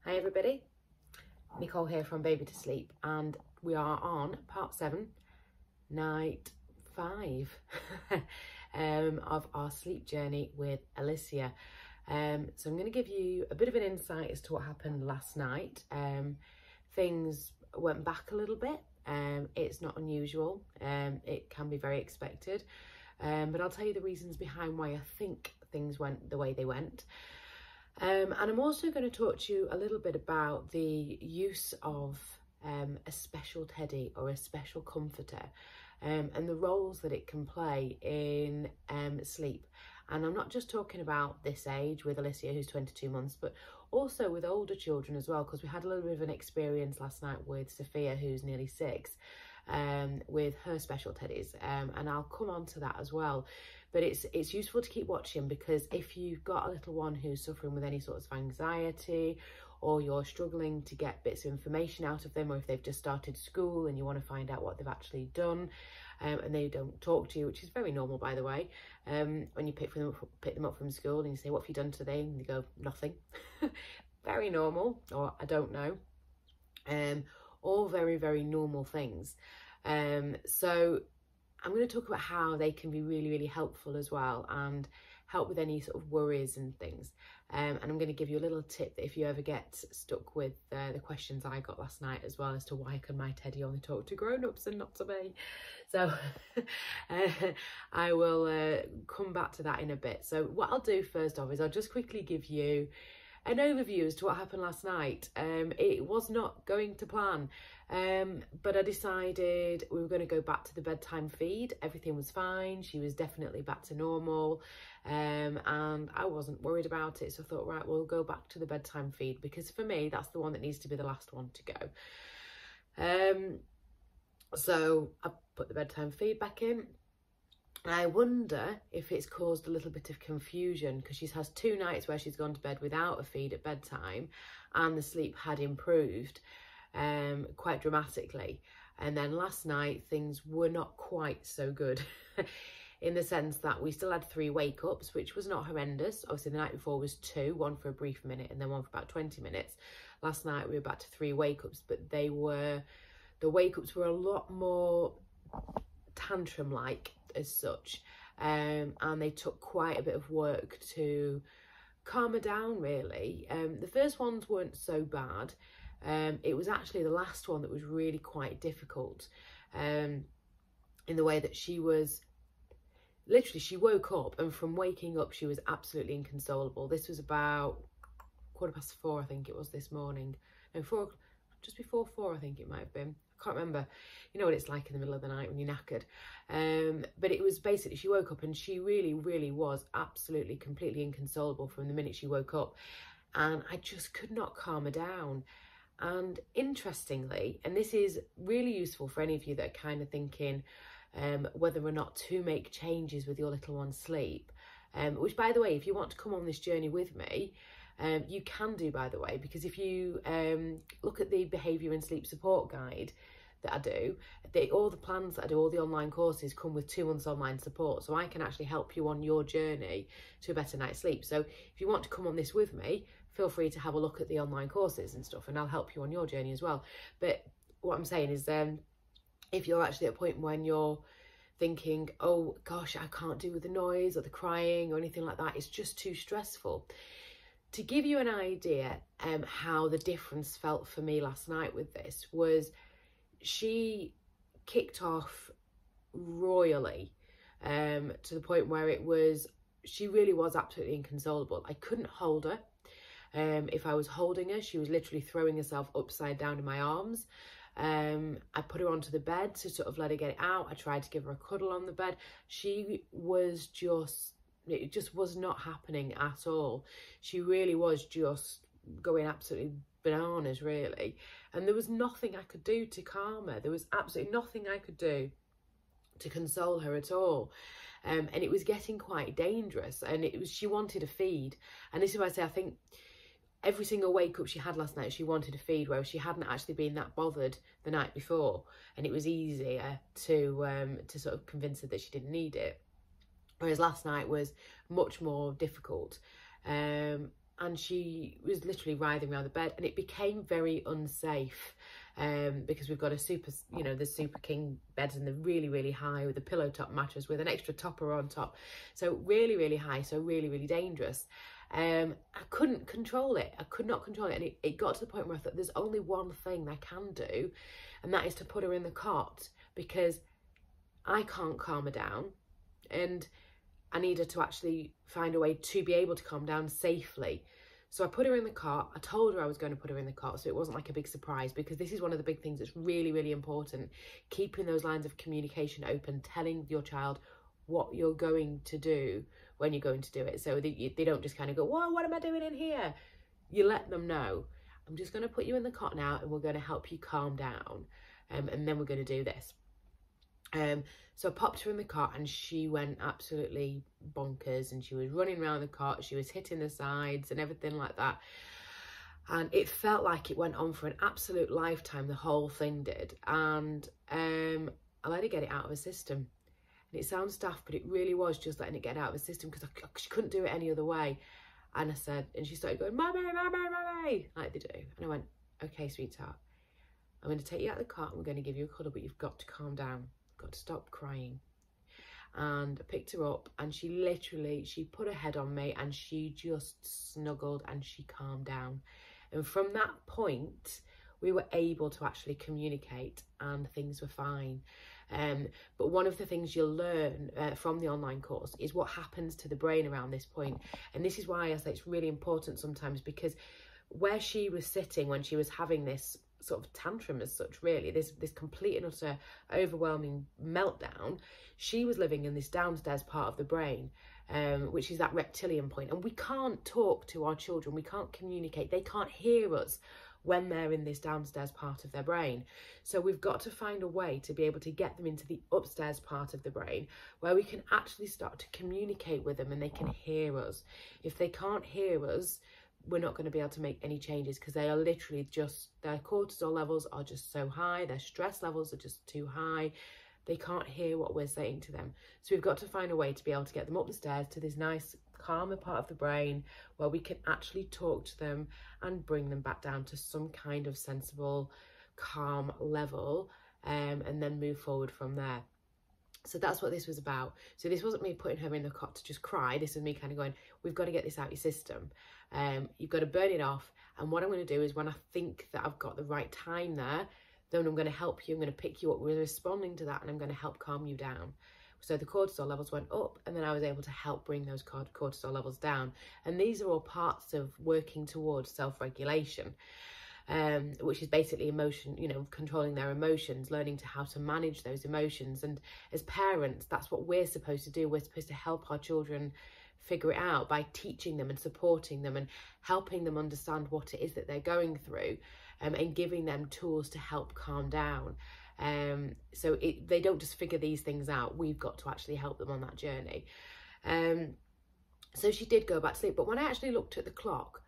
Hi everybody, Nicole here from Baby to Sleep, and we are on part 7, night 5 of our sleep journey with Alyssia. So I'm going to give you a bit of an insight as to what happened last night. Things went back a little bit. It's not unusual. It can be very expected, but I'll tell you the reasons behind why I think things went the way they went. And I'm also going to talk to you a little bit about the use of a special teddy or a special comforter, and the roles that it can play in sleep. And I'm not just talking about this age with Alyssia, who's 22 months, but also with older children as well, because we had a little bit of an experience last night with Sophia, who's nearly 6, with her special teddies, and I'll come on to that as well. But it's useful to keep watching, because if you've got a little one who's suffering with any sorts of anxiety, or you're struggling to get bits of information out of them, or if they've just started school and you want to find out what they've actually done, and they don't talk to you, which is very normal, by the way, when you pick them up from school and you say, "What have you done today?" and they go, "Nothing." Very normal, or "I don't know." All very, very normal things. So I'm going to talk about how they can be really, really helpful as well, and help with any sort of worries and things. And I'm going to give you a little tip that if you ever get stuck with the questions I got last night as well, as to why can my teddy only talk to grown-ups and not to me. So I will come back to that in a bit. So what I'll do first off is I'll just quickly give you an overview as to what happened last night. It was not going to plan, but I decided we were going to go back to the bedtime feed. Everything was fine. She was definitely back to normal, and I wasn't worried about it. So I thought, right, we'll go back to the bedtime feed, because for me, that's the one that needs to be the last one to go. So I put the bedtime feed back in. I wonder if it's caused a little bit of confusion, because she has 2 nights where she's gone to bed without a feed at bedtime, and the sleep had improved quite dramatically. And then last night things were not quite so good in the sense that we still had 3 wake-ups, which was not horrendous. Obviously the night before was 2, one for a brief minute and then one for about 20 minutes. Last night we were back to 3 wake-ups, but the wake-ups were a lot more tantrum-like as such, and they took quite a bit of work to calm her down, really. The first ones weren't so bad. It was actually the last one that was really quite difficult, in the way that she was literally, she woke up, and from waking up she was absolutely inconsolable. This was about 4:15, I think it was, this morning. No, just before 4, I think it might have been. I can't remember. You know what it's like in the middle of the night when you're knackered. But it was basically, she woke up and she really, really was absolutely, completely inconsolable from the minute she woke up. And I just could not calm her down. And interestingly, and this is really useful for any of you that are kind of thinking whether or not to make changes with your little one's sleep, which, by the way, if you want to come on this journey with me, you can do, by the way, because if you look at the behaviour and sleep support guide that I do, all the plans that I do, all the online courses come with 2 months online support, so I can actually help you on your journey to a better night's sleep. So if you want to come on this with me, feel free to have a look at the online courses and stuff, and I'll help you on your journey as well. But what I'm saying is, if you're actually at a point when you're thinking, oh gosh, I can't deal with the noise or the crying or anything like that, it's just too stressful. To give you an idea how the difference felt for me last night with this was, she kicked off royally, to the point where she really was absolutely inconsolable. I couldn't hold her. If I was holding her, she was literally throwing herself upside down in my arms. I put her onto the bed to sort of let her get it out. I tried to give her a cuddle on the bed. It just was not happening at all. She really was just going absolutely bananas, really. And there was nothing I could do to calm her. There was absolutely nothing I could do to console her at all. And it was getting quite dangerous. And she wanted a feed. And this is why I say, I think every single wake up she had last night, she wanted a feed, whereas she hadn't actually been that bothered the night before. And it was easier to sort of convince her that she didn't need it. Whereas last night was much more difficult. And and she was literally writhing around the bed, and it became very unsafe. Because we've got a super, you know, the super king beds, and they're really, really high with a pillow top mattress with an extra topper on top. So really, really high, so really, really dangerous. I couldn't control it. I could not control it. And it got to the point where I thought there's only one thing I can do, and that is to put her in the cot, because I can't calm her down, and I need her to actually find a way to be able to calm down safely. So I put her in the cot. I told her I was going to put her in the cot, so it wasn't like a big surprise, because this is one of the big things that's really, really important. Keeping those lines of communication open, telling your child what you're going to do when you're going to do it, so that they don't just kind of go, whoa, what am I doing in here? You let them know, I'm just going to put you in the cot now, and we're going to help you calm down, and then we're going to do this. So I popped her in the cot, and she went absolutely bonkers, and she was running around the cot, she was hitting the sides and everything like that. And it felt like it went on for an absolute lifetime, the whole thing did. And I let her get it out of her system. And it sounds daft, but it really was just letting it get out of her system, because she couldn't do it any other way. And I said, and she started going, "Mommy, mommy, mommy," like they do. And I went, "Okay, sweetheart, I'm going to take you out of the cot, and we're going to give you a cuddle, but you've got to calm down. Got to stop crying." And I picked her up, and she put her head on me, and she just snuggled, and she calmed down. And from that point, we were able to actually communicate, and things were fine. But one of the things you'll learn from the online course is what happens to the brain around this point. And this is why I say it's really important sometimes, because where she was sitting when she was having this sort of tantrum as such, really, this complete and utter overwhelming meltdown, she was living in this downstairs part of the brain, which is that reptilian point. And we can't talk to our children, we can't communicate, they can't hear us when they're in this downstairs part of their brain. So we've got to find a way to be able to get them into the upstairs part of the brain, where we can actually start to communicate with them and they can hear us. If they can't hear us, we're not going to be able to make any changes, because they are literally just, their cortisol levels are just so high, their stress levels are just too high, they can't hear what we're saying to them. So we've got to find a way to be able to get them up the stairs to this nice calmer part of the brain, where we can actually talk to them and bring them back down to some kind of sensible, calm level, and then move forward from there. So that's what this was about. So this wasn't me putting her in the cot to just cry. This was me kind of going, we've got to get this out of your system. You've got to burn it off. And what I'm going to do is, when I think that I've got the right time there, then I'm going to help you. I'm going to pick you up. We're responding to that, and I'm going to help calm you down. So the cortisol levels went up, and then I was able to help bring those cortisol levels down. And these are all parts of working towards self-regulation. Which is basically emotion, you know, controlling their emotions, learning to how to manage those emotions. And as parents, that's what we're supposed to do. We're supposed to help our children figure it out by teaching them and supporting them and helping them understand what it is that they're going through, and giving them tools to help calm down. So they don't just figure these things out. We've got to actually help them on that journey. So she did go back to sleep. But when I actually looked at the clock,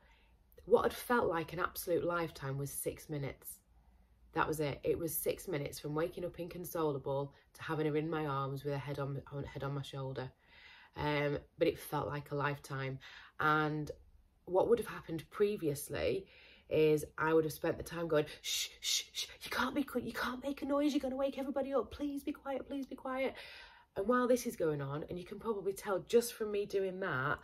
what had felt like an absolute lifetime was 6 minutes. That was it. It was 6 minutes from waking up inconsolable to having her in my arms with her head on my shoulder. But it felt like a lifetime. And what would have happened previously is I would have spent the time going, shh, shh, shh, you can't make a noise, you're going to wake everybody up, please be quiet, please be quiet. And while this is going on, and you can probably tell just from me doing that,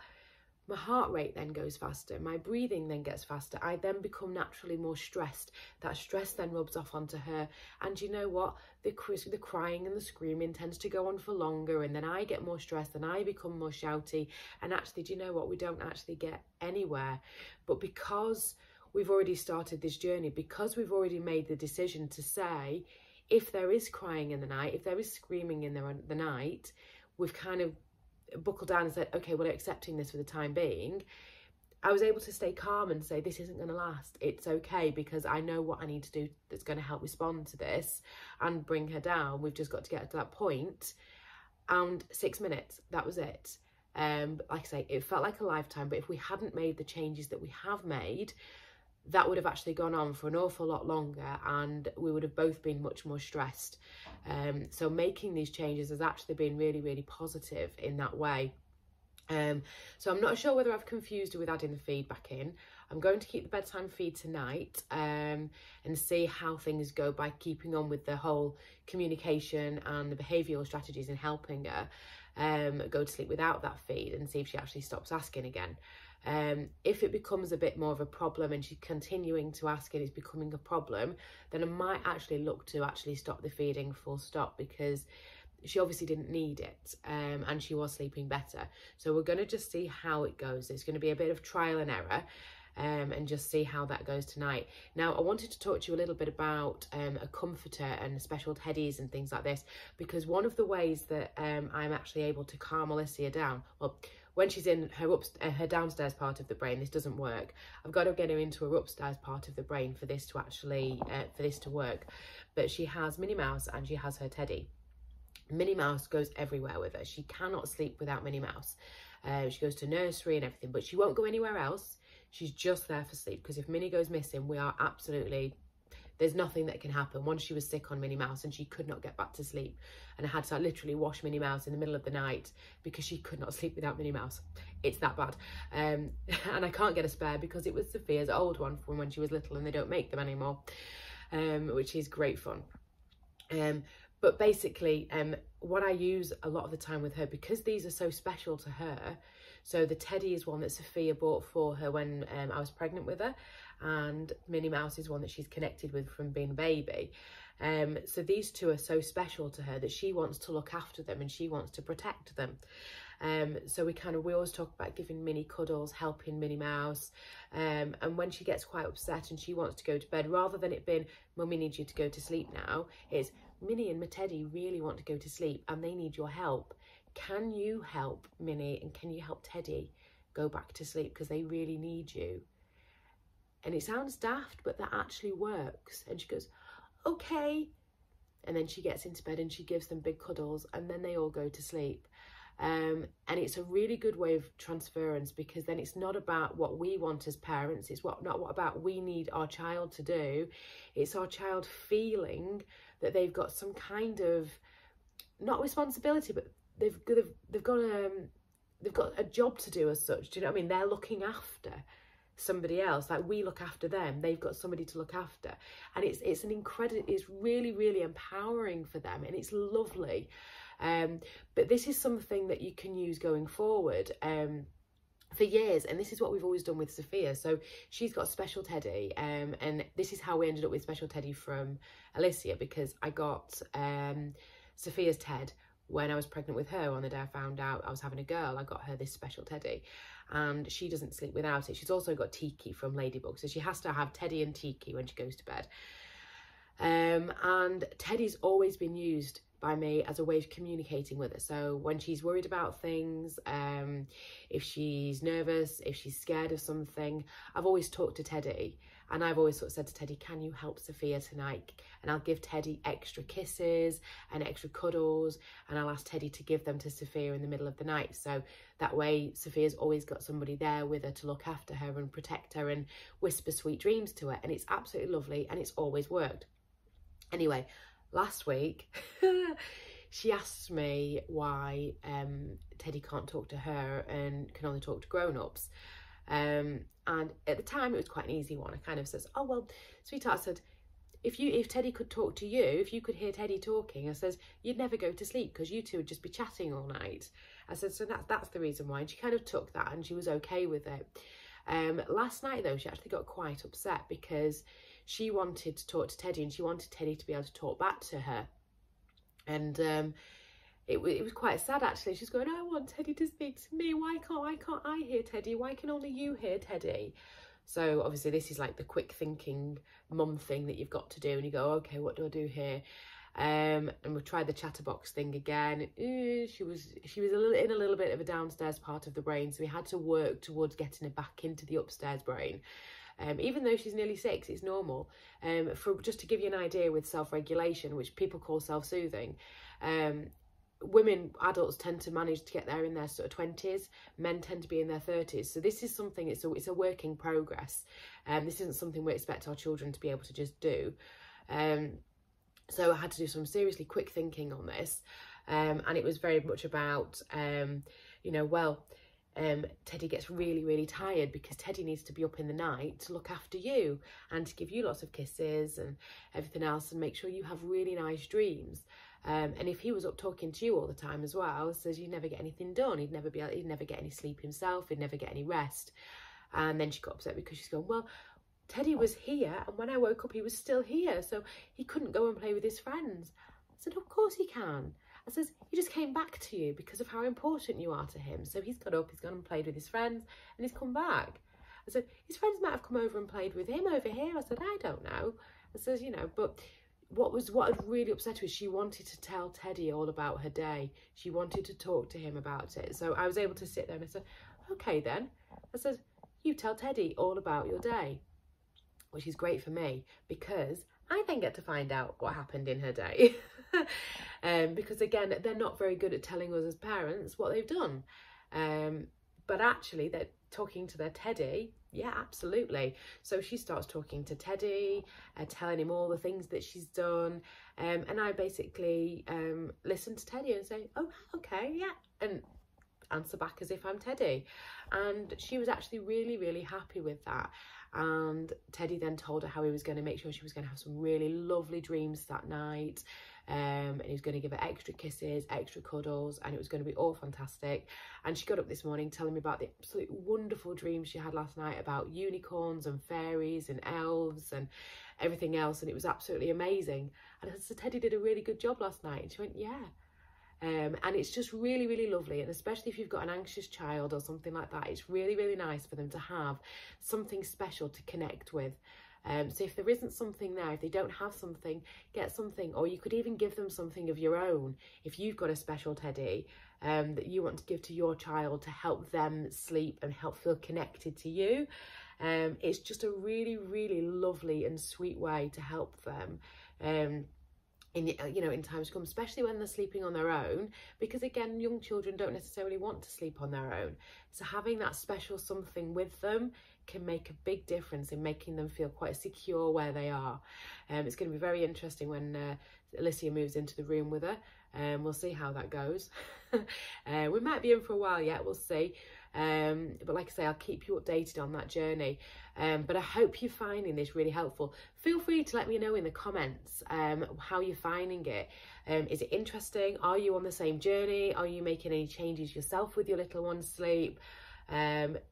my heart rate then goes faster, my breathing then gets faster, I then become naturally more stressed. That stress then rubs off onto her, and you know what, the crying and the screaming tends to go on for longer, and then I get more stressed and I become more shouty, and actually, do you know what, we don't actually get anywhere. But because we've already started this journey, because we've already made the decision to say, if there is crying in the night, if there is screaming in the night, we've kind of buckled down and said, okay, we're accepting this for the time being. I was able to stay calm and say, this isn't going to last. It's okay, because I know what I need to do that's going to help respond to this and bring her down. We've just got to get to that point. And 6 minutes, that was it. Like I say, it felt like a lifetime, but if we hadn't made the changes that we have made, that would have actually gone on for an awful lot longer, and we would have both been much more stressed. So making these changes has actually been really, really positive in that way. So I'm not sure whether I've confused her with adding the feed back in. I'm going to keep the bedtime feed tonight and see how things go by keeping on with the whole communication and the behavioural strategies in helping her go to sleep without that feed, and see if she actually stops asking again. If it becomes a bit more of a problem and she's continuing to ask and it's becoming a problem, then I might actually look to actually stop the feeding full stop, because she obviously didn't need it and she was sleeping better. So we're going to just see how it goes. It's going to be a bit of trial and error and just see how that goes tonight. Now, I wanted to talk to you a little bit about a comforter and special teddies and things like this, because one of the ways that I'm actually able to calm Alyssia down, well, when she's in her downstairs part of the brain, this doesn't work. I've got to get her into her upstairs part of the brain for this to actually for this to work. But she has Minnie Mouse and she has her teddy. Minnie Mouse goes everywhere with her. She cannot sleep without Minnie Mouse. She goes to nursery and everything, but she won't go anywhere else. She's just there for sleep, because if Minnie goes missing, we are absolutely, there's nothing that can happen. Once she was sick on Minnie Mouse and she could not get back to sleep, and I had to literally wash Minnie Mouse in the middle of the night because she could not sleep without Minnie Mouse. It's that bad. And I can't get a spare because it was Sophia's old one from when she was little, and they don't make them anymore, which is great fun. But basically, what I use a lot of the time with her, because these are so special to her, so the teddy is one that Sophia bought for her when I was pregnant with her, and Minnie Mouse is one that she's connected with from being a baby. So these two are so special to her that she wants to look after them and she wants to protect them. So we always talk about giving Minnie cuddles, helping Minnie Mouse, and when she gets quite upset and she wants to go to bed, rather than it being, Mummy needs you to go to sleep now, it's, Minnie and my teddy really want to go to sleep and they need your help. Can you help Minnie and can you help Teddy go back to sleep, because they really need you? And it sounds daft, but that actually works. And she goes, okay. And then she gets into bed and she gives them big cuddles, and then they all go to sleep. And it's a really good way of transference, because then it's not about what we want as parents. It's not what about we need our child to do. It's our child feeling that they've got some kind of, not responsibility, but they've got a job to do as such. Do you know what I mean? They're looking after somebody else, like we look after them. They've got somebody to look after, and it's an incredible, it's really, really empowering for them, and it's lovely. But this is something that you can use going forward for years, and this is what we've always done with Sophia. So she's got special teddy, and this is how we ended up with special teddy from Alyssia, because I got Sophia's Ted when I was pregnant with her. On the day I found out I was having a girl, I got her this special teddy, and she doesn't sleep without it. She's also got Tiki from Ladybug, so she has to have Teddy and Tiki when she goes to bed. And Teddy's always been used by me as a way of communicating with her. So when she's worried about things, if she's nervous, if she's scared of something, I've always talked to Teddy, and I've always sort of said to Teddy, can you help Sophia tonight? And I'll give Teddy extra kisses and extra cuddles, and I'll ask Teddy to give them to Sophia in the middle of the night. So that way Sophia's always got somebody there with her to look after her and protect her and whisper sweet dreams to her, and it's absolutely lovely, and it's always worked. Anyway, last week she asked me why Teddy can't talk to her and can only talk to grown-ups, and at the time it was quite an easy one. I kind of says, oh well, sweetheart, I said, if Teddy could talk to you, if you could hear Teddy talking, I says, you'd never go to sleep because you two would just be chatting all night. I said, so that's the reason why. And she kind of took that and she was okay with it. Last night though, she actually got quite upset because she wanted to talk to Teddy and she wanted Teddy to be able to talk back to her. And it was quite sad actually. She's going, I want Teddy to speak to me. Why can't I hear Teddy? Why can only you hear Teddy? So obviously this is like the quick thinking mum thing that you've got to do, and you go, okay, what do I do here? And we tried the chatterbox thing again. She was in a little bit of a downstairs part of the brain, so we had to work towards getting her back into the upstairs brain. Even though she's nearly 6, it's normal. Just to give you an idea with self-regulation, which people call self-soothing, women, adults tend to manage to get there in their sort of 20s. Men tend to be in their 30s. So this is something, it's a work in progress. This isn't something we expect our children to be able to just do. So I had to do some seriously quick thinking on this. And it was very much about, you know, well, Teddy gets really, really tired because Teddy needs to be up in the night to look after you and to give you lots of kisses and everything else and make sure you have really nice dreams. And if he was up talking to you all the time as well, says you'd never get anything done. He'd never get any sleep himself. He'd never get any rest. And then she got upset because she's going, well, Teddy was here, and when I woke up, he was still here, so he couldn't go and play with his friends. I said, of course he can. I says, he just came back to you because of how important you are to him. So he's got up, he's gone and played with his friends, and he's come back. I said, his friends might have come over and played with him over here. I said, I don't know. I says, you know, but what had really upset her is she wanted to tell Teddy all about her day. She wanted to talk to him about it. So I was able to sit there and I said, okay then. I said, you tell Teddy all about your day. Which is great for me because I then get to find out what happened in her day. Because again, they're not very good at telling us as parents what they've done. But actually they're talking to their Teddy. Yeah, absolutely. So she starts talking to Teddy, telling him all the things that she's done. And I basically listen to Teddy and say, oh, okay, yeah. And answer back as if I'm Teddy. And she was actually really, really happy with that. And Teddy then told her how he was going to make sure she was going to have some really lovely dreams that night. And he was going to give her extra kisses, extra cuddles, and it was going to be all fantastic. And she got up this morning telling me about the absolute wonderful dreams she had last night about unicorns and fairies and elves and everything else. And it was absolutely amazing. And I said, so Teddy did a really good job last night. And she went, yeah. And it's just really, really lovely. And especially if you've got an anxious child or something like that, it's really, really nice for them to have something special to connect with. So if there isn't something there, if they don't have something, get something, or you could even give them something of your own. If you've got a special Teddy that you want to give to your child to help them sleep and help feel connected to you, it's just a really, really lovely and sweet way to help them. In times to come, especially when they're sleeping on their own, because again, young children don't necessarily want to sleep on their own. So having that special something with them can make a big difference in making them feel quite secure where they are. It's going to be very interesting when Alyssia moves into the room with her. We'll see how that goes. We might be in for a while yet, we'll see. But like I say, I'll keep you updated on that journey. But I hope you're finding this really helpful. Feel free to let me know in the comments how you're finding it. Is it interesting? Are you on the same journey? Are you making any changes yourself with your little one's sleep?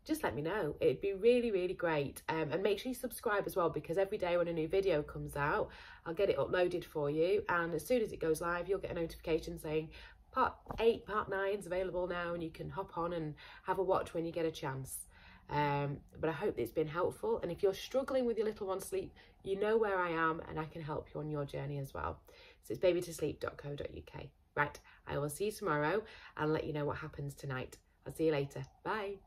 Just let me know. It'd be really, really great. And make sure you subscribe as well, because every day when a new video comes out, I'll get it uploaded for you. And as soon as it goes live, you'll get a notification saying part 8, part 9 is available now, and you can hop on and have a watch when you get a chance. But I hope it's been helpful. And if you're struggling with your little one's sleep, you know where I am and I can help you on your journey as well. So it's babytosleep.co.uk. Right, I will see you tomorrow and let you know what happens tonight. I'll see you later. Bye.